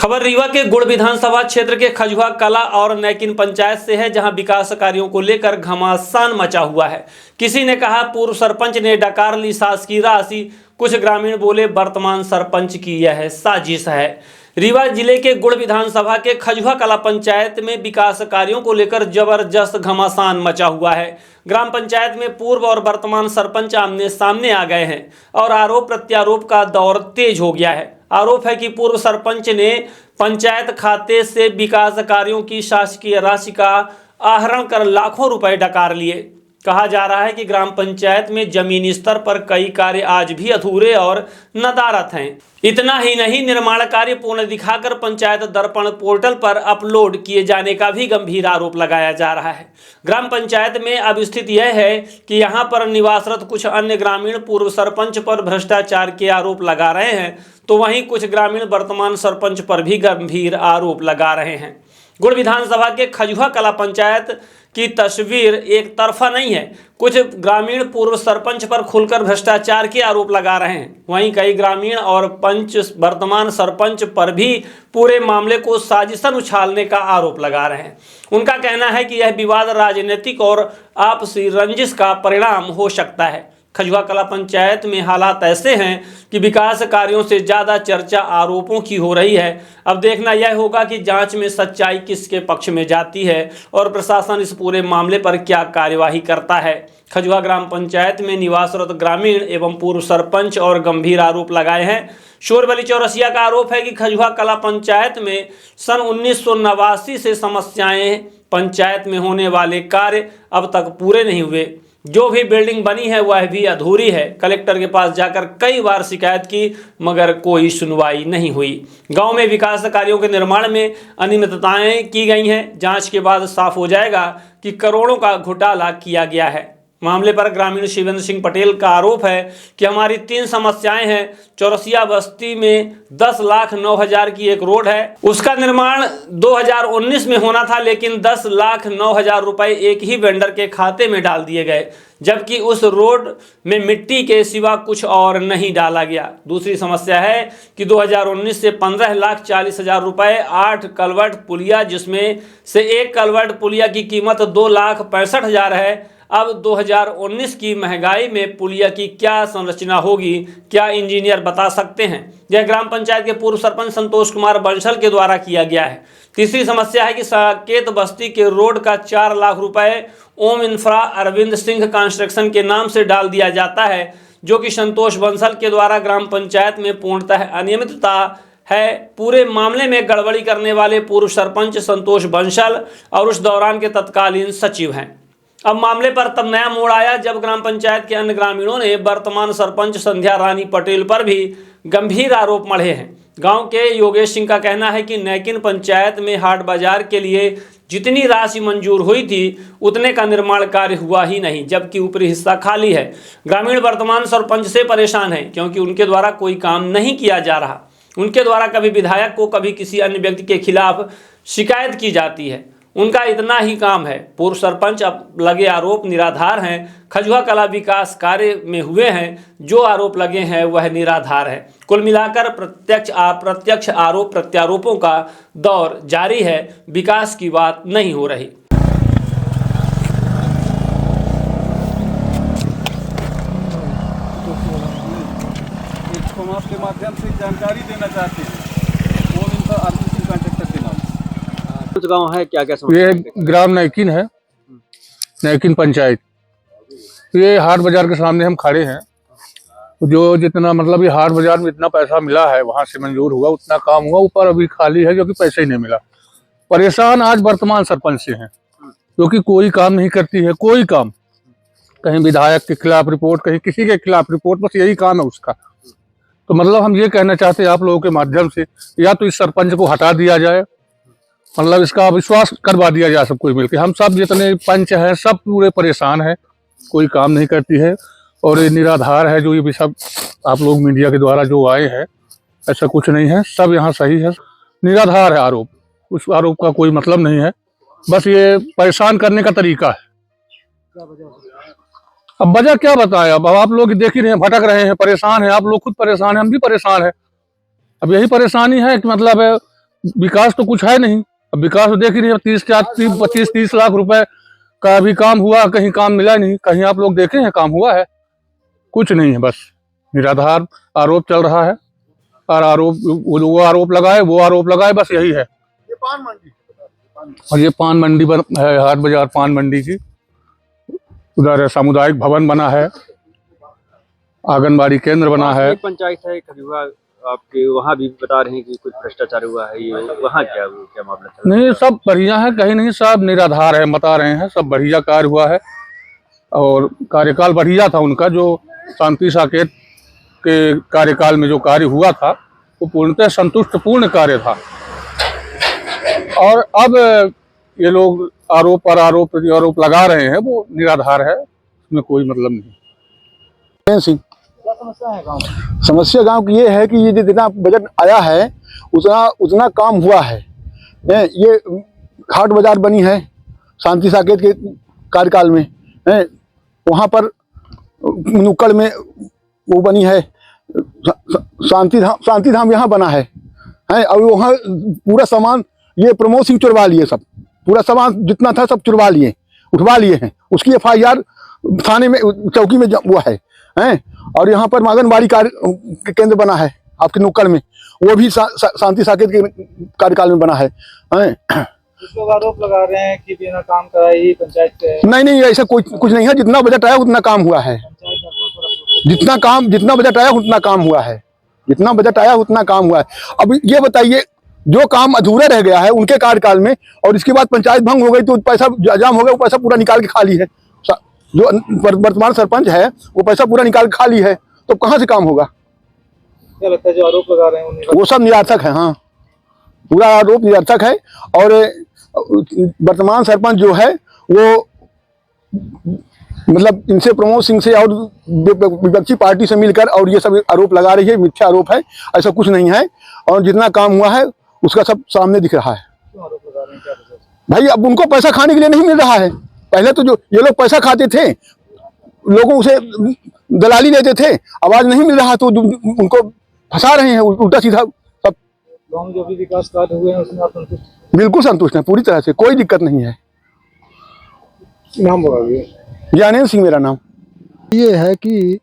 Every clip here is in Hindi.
खबर रीवा के गुड़ विधानसभा क्षेत्र के खजुआ कला और नैकिन पंचायत से है, जहां विकास कार्यों को लेकर घमासान मचा हुआ है। किसी ने कहा पूर्व सरपंच ने डकार ली शासकीय राशि, कुछ ग्रामीण बोले वर्तमान सरपंच की यह साजिश है। रीवा जिले के गुड़ विधानसभा के खजुआ कला पंचायत में विकास कार्यों को लेकर जबरदस्त घमासान मचा हुआ है। ग्राम पंचायत में पूर्व और वर्तमान सरपंच आमने सामने आ गए हैं और आरोप प्रत्यारोप का दौर तेज हो गया है। आरोप है कि पूर्व सरपंच ने पंचायत खाते से विकास कार्यों की शासकीय राशि का आहरण कर लाखों रुपए डकार लिए। कहा जा रहा है कि ग्राम पंचायत में जमीनी स्तर पर कई कार्य आज भी अधूरे और नदारत हैं। इतना ही नहीं, निर्माण कार्य पूर्ण दिखाकर पंचायत दर्पण पोर्टल पर अपलोड किए जाने का भी गंभीर आरोप लगाया जा रहा है। ग्राम पंचायत में अब स्थिति यह है कि यहां पर निवासरत कुछ अन्य ग्रामीण पूर्व सरपंच पर भ्रष्टाचार के आरोप लगा रहे हैं, तो वहीं कुछ ग्रामीण वर्तमान सरपंच पर भी गंभीर आरोप लगा रहे हैं। गुड़ विधानसभा के खजुआ कला पंचायत की तस्वीर एक तरफा नहीं है। कुछ ग्रामीण पूर्व सरपंच पर खुलकर भ्रष्टाचार के आरोप लगा रहे हैं, वहीं कई ग्रामीण और पंच वर्तमान सरपंच पर भी पूरे मामले को साजिशन उछालने का आरोप लगा रहे हैं। उनका कहना है कि यह विवाद राजनीतिक और आपसी रंजिश का परिणाम हो सकता है। खजुआ कला पंचायत में हालात ऐसे हैं कि विकास कार्यों से ज़्यादा चर्चा आरोपों की हो रही है। अब देखना यह होगा कि जांच में सच्चाई किसके पक्ष में जाती है और प्रशासन इस पूरे मामले पर क्या कार्यवाही करता है। खजुआ ग्राम पंचायत में निवासरत ग्रामीण एवं पूर्व सरपंच और गंभीर आरोप लगाए हैं। शोरबली चौरसिया का आरोप है कि खजुआ कला पंचायत में सन 1989 से समस्याएं पंचायत में होने वाले कार्य अब तक पूरे नहीं हुए। जो भी बिल्डिंग बनी है वह भी अधूरी है। कलेक्टर के पास जाकर कई बार शिकायत की मगर कोई सुनवाई नहीं हुई। गांव में विकास कार्यों के निर्माण में अनियमितताएं की गई हैं। जांच के बाद साफ हो जाएगा कि करोड़ों का घोटाला किया गया है। मामले पर ग्रामीण शिवेंद्र सिंह पटेल का आरोप है कि हमारी 3 समस्याएं हैं। चौरसिया बस्ती में 10,09,000 की एक रोड है, उसका निर्माण 2019 में होना था, लेकिन 10,09,000 रुपए एक ही वेंडर के खाते में डाल दिए गए, जबकि उस रोड में मिट्टी के सिवा कुछ और नहीं डाला गया। दूसरी समस्या है कि 2019 से 15,40,000 रुपए 8 कलवर्ट पुलिया, जिसमें से एक कलवर्ट पुलिया की कीमत 2,65,000 है। अब 2019 की महंगाई में पुलिया की क्या संरचना होगी, क्या इंजीनियर बता सकते हैं? यह ग्राम पंचायत के पूर्व सरपंच संतोष कुमार बंसल के द्वारा किया गया है। तीसरी समस्या है कि साकेत बस्ती के रोड का 4 लाख रुपए ओम इंफ्रा अरविंद सिंह कंस्ट्रक्शन के नाम से डाल दिया जाता है, जो कि संतोष बंसल के द्वारा ग्राम पंचायत में पूर्णतः अनियमितता है। पूरे मामले में गड़बड़ी करने वाले पूर्व सरपंच संतोष बंसल और उस दौरान के तत्कालीन सचिव हैं। अब मामले पर तब नया मोड़ आया जब ग्राम पंचायत के अन्य ग्रामीणों ने वर्तमान सरपंच संध्या रानी पटेल पर भी गंभीर आरोप मढ़े हैं। गांव के योगेश सिंह का कहना है कि नैकिन पंचायत में हाट बाजार के लिए जितनी राशि मंजूर हुई थी उतने का निर्माण कार्य हुआ ही नहीं, जबकि ऊपरी हिस्सा खाली है। ग्रामीण वर्तमान सरपंच से परेशान है क्योंकि उनके द्वारा कोई काम नहीं किया जा रहा। उनके द्वारा कभी विधायक को, कभी किसी अन्य व्यक्ति के खिलाफ शिकायत की जाती है। उनका इतना ही काम है। पूर्व सरपंच अब लगे आरोप निराधार हैं। खजुआ कला विकास कार्य में हुए हैं जो आरोप लगे हैं वह निराधार है। कुल मिलाकर प्रत्यक्ष आरोप प्रत्यारोपों का दौर जारी है। विकास की बात नहीं हो रही। हम आपके माध्यम से जानकारी देना चाहते हैं कुछ गांव है क्या ये ग्राम नैकिन है, नैकिन पंचायत। ये हाट बाजार के सामने हम खड़े हैं। जो जितना मतलब ये हाट बाजार में इतना पैसा मिला है वहां से मंजूर हुआ, उतना काम हुआ, ऊपर अभी खाली है क्योंकि पैसे ही नहीं मिला। परेशान आज वर्तमान सरपंच से हैं क्योंकि कोई काम नहीं करती है। कोई काम, कहीं विधायक के खिलाफ रिपोर्ट, कहीं किसी के खिलाफ रिपोर्ट, बस यही काम है उसका। तो मतलब हम ये कहना चाहते हैं आप लोगों के माध्यम से, या तो इस सरपंच को हटा दिया जाए, मतलब इसका विश्वास करवा दिया जाए सब कोई मिलकर। हम सब जितने पंच हैं सब पूरे परेशान हैं, कोई काम नहीं करती है और ये निराधार है। जो ये भी सब आप लोग मीडिया के द्वारा जो आए हैं, ऐसा कुछ नहीं है, सब यहाँ सही है। निराधार है आरोप, उस आरोप का कोई मतलब नहीं है, बस ये परेशान करने का तरीका है। अब वजह क्या बताएं, अब आप लोग देख ही रहे हैं, भटक रहे हैं, परेशान हैं, आप लोग खुद परेशान हैं, हम भी परेशान हैं। अब यही परेशानी है कि मतलब विकास तो कुछ है नहीं। अब विकास तो देख ही नहीं, 25-30 लाख रुपए का भी काम हुआ, कहीं काम मिला नहीं। कहीं आप लोग देखे हैं काम हुआ है? कुछ नहीं है, बस निराधार आरोप चल रहा है। और आरोप वो आरोप लगाए, वो आरोप लगाए, बस यही है। ये पान मंडी और ये पान मंडी है, हाट बाजार पान मंडी की। उधर सामुदायिक भवन बना है, आंगनबाड़ी केंद्र बना है। एक पंचायत है खजुआ आपके, वहाँ भी बता रहे हैं कि कुछ भ्रष्टाचार हुआ है। ये वहाँ क्या मामला चल रहा है? नहीं, सब बढ़िया है, कहीं नहीं, सब निराधार है, बता रहे हैं। सब बढ़िया कार्य हुआ है और कार्यकाल बढ़िया था उनका। जो शांति साकेत के कार्यकाल में जो कार्य हुआ था वो पूर्णतः संतुष्टपूर्ण कार्य था। और अब ये लोग आरोप पर आरोप लगा रहे हैं, वो निराधार है, उसमें कोई मतलब नहीं। सिंह, समस्या गांव की ये है कि ये जितना बजट आया है उतना काम हुआ है। ये हाट बाजार बनी है शांति साकेत के कार्यकाल में, वहाँ पर नुक्कड़ में वो बनी है शांति धाम यहाँ बना है। और वहाँ पूरा सामान ये प्रमोद सिंह चुरवा लिए, सब पूरा सामान जितना था सब चुरवा लिए, उठवा लिए हैं। उसकी FIR थाने में चौकी में हुआ है। और यहाँ पर आंगनबाड़ी केंद्र बना है आपके नुक्कड़ में, वो भी शांति साकेत के कार्यकाल में बना है। कुछ लोग आरोप लगा रहे हैं कि बिना काम कराए ही पंचायत के। नहीं, ऐसा कुछ नहीं है। जितना बजट आया उतना काम हुआ है। जितना बजट आया उतना काम हुआ है। जितना बजट आया उतना काम हुआ है। अब ये बताइए, जो काम अधूरा रह गया है उनके कार्यकाल में और इसके बाद पंचायत भंग हो गई तो पैसा जाम हो गया, वो पैसा पूरा निकाल के खाली है। जो वर्तमान सरपंच है वो पैसा पूरा निकाल के खाली है, तो कहाँ से काम होगा? क्या लगता है जो आरोप लगा रहे हैं वो सब निरर्थक है। हाँ, पूरा आरोप निरर्थक है। और वर्तमान सरपंच जो है वो मतलब इनसे प्रमोद सिंह से और विपक्षी पार्टी से मिलकर और ये सब आरोप लगा रही है, मिथ्या आरोप है, ऐसा कुछ नहीं है। और जितना काम हुआ है उसका सब सामने दिख रहा है। क्यों आरोप लगा रहे हैं, क्या वजह से? भाई अब उनको पैसा खाने के लिए नहीं मिल रहा है। पहले तो जो ये लोग पैसा खाते थे, लोगों से दलाली लेते थे, आवाज नहीं मिल रहा तो उनको फंसा रहे हैं उल्टा सीधा सब। गाँव में जो भी विकास कार्य हुए हैं उसमें आप संतुष्ट? बिल्कुल संतुष्ट हैं, पूरी तरह से, कोई दिक्कत नहीं है। नाम बताइए। ज्ञानेंद्र सिंह मेरा नाम। ये है कि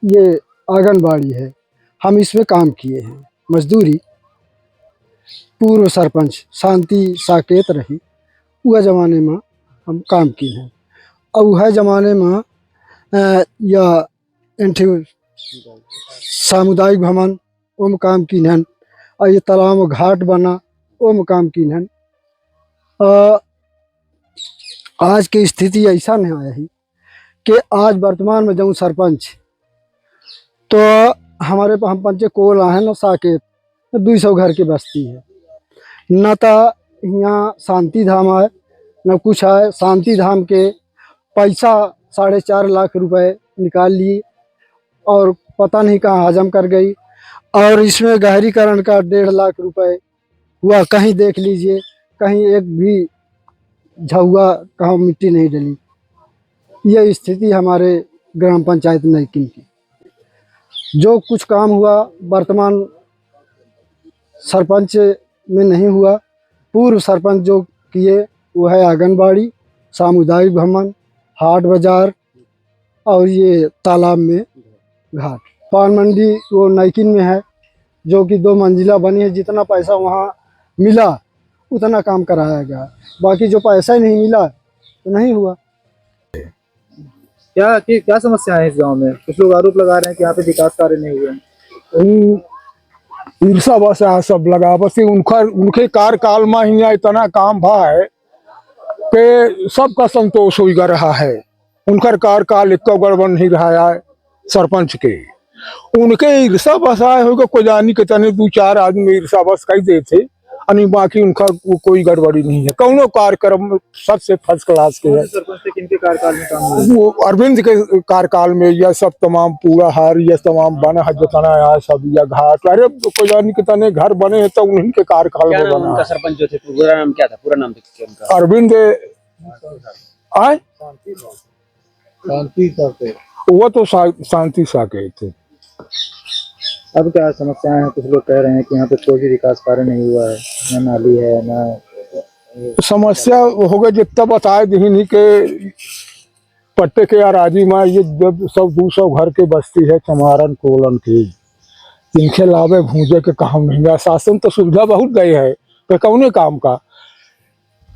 ये आंगनबाड़ी है, हम इसमें काम किए हैं, मजदूरी। पूर्व सरपंच शांति साकेत रही, वह ज़माने में हम काम किए हैं। और वह ज़माने में या सामुदायिक भवन वो में काम किए हैं। और ये तालाब घाट बना वो में काम किए हैं। आज की स्थिति ऐसा नहीं आया है कि आज वर्तमान में जाऊँ सरपंच तो हमारे पास हम पंचे कोल है ना साकेत 200 घर की बस्ती है, न तो यहाँ शांति धाम है न कुछ है। शांति धाम के पैसा 4.5 लाख रुपए निकाल लिए और पता नहीं कहाँ हजम कर गई। और इसमें गहरीकरण का 1.5 लाख रुपए हुआ, कहीं देख लीजिए, कहीं एक भी झुआ कहाँ मिट्टी नहीं डली। यह स्थिति हमारे ग्राम पंचायत नैकिन की। जो कुछ काम हुआ वर्तमान सरपंच में नहीं हुआ, पूर्व सरपंच जो किए वो है आंगनबाड़ी, सामुदायिक भवन, हाट बाजार और ये तालाब में घाट। पान मंडी वो नैकिन में है जो कि 2 मंजिला बनी है। जितना पैसा वहाँ मिला उतना काम कराया गया, बाकी जो पैसा ही नहीं मिला तो नहीं हुआ। क्या समस्या है इस गांव में? कुछ लोग आरोप लगा रहे हैं कि यहाँ पे विकास कार्य नहीं हुए हैं। ईर्षा बस सब लगा, बस उनके कार्यकाल में ही इतना काम भा है कि सबका संतोष हो रहा है। उनका कार्यकाल एक गड़बड़ नहीं रहा है सरपंच के। उनके ईर्षा बस आए होगा कोई जानी के तने 2-4 आदमी ईर्षा बस कही देते, अनि बाकी उनका कोई गड़बड़ी नहीं है। कौनो कार्यक्रम सबसे फर्स्ट क्लास के है। सरपंच से किनके कार्यकाल में काम हुआ? वो अरविंद के कार्यकाल में यह सब तमाम पूरा हार यह तमाम बना है, जितना है सब यह घाट। अरे कोई जानी के तने घर बने हैं तो उन्हीं के कार्यकाल में बना। उनका सरपंच जो थे पूरा नाम क्या था? पूरा नाम क्या उनका? अरविंद आए शांति साकेत। वो तो शांति साकेत थे। अब क्या समस्याएं हैं? कुछ लोग कह रहे हैं कि यहाँ पे कोई भी विकास कार्य नहीं हुआ है, न नाली है न समस्या हो गई जितना बताए दीनी के पट्टे के अराजी में ये जब 100-200 घर के बस्ती है चमारन कोलन की, इनके लावे भूजे के काम नहीं है। शासन तो सुविधा बहुत गई है पर कौने काम का।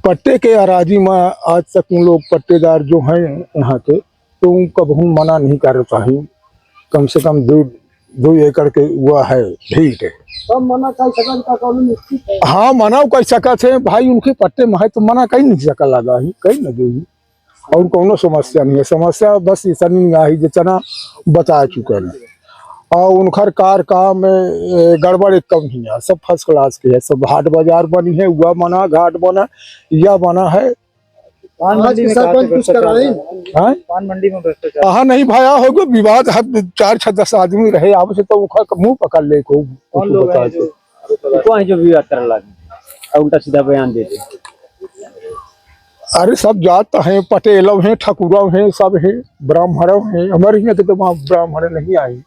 पट्टे के अराजी में आज तक उन लोग पट्टेदार जो हैं यहाँ के तो उनका बहुत मना नहीं कर पाए। कम से कम 2 एकड़ के हुआ है, ठीक है। मना कर सकल का कौन निश्चित है। हाँ मना कर सका थे भाई, उनके पट्टे में है तो मना कहीं नहीं सका लगा ही कहीं न गई और कोनो समस्या नहीं है। समस्या बस इतनी आई जितना बता चुके हैं। और उनकर कार काम में गड़बड़ एक कम नहीं है, सब फर्स्ट क्लास के है। सब हाट बाजार बनी है, हुआ बना घाट बना या बना है। पान मंडी में सरपंच कुछ कराए हाँ पान मंडी में भ्रष्टाचार हाँ नहीं भाया हो गया विवाद है, 4-6-10 आदमी रहे आप से तो उनका मुंह पकड़ ले को कौन लोग हैं जो विवाद कर लगे उल्टा सीधा बयान देते? अरे सब जात हैं, पटेलव हैं, ठकुरव हैं, सब हैं, ब्राह्मणव हैं। हमारे यहाँ तो वहाँ ब्राह्मण नहीं आए।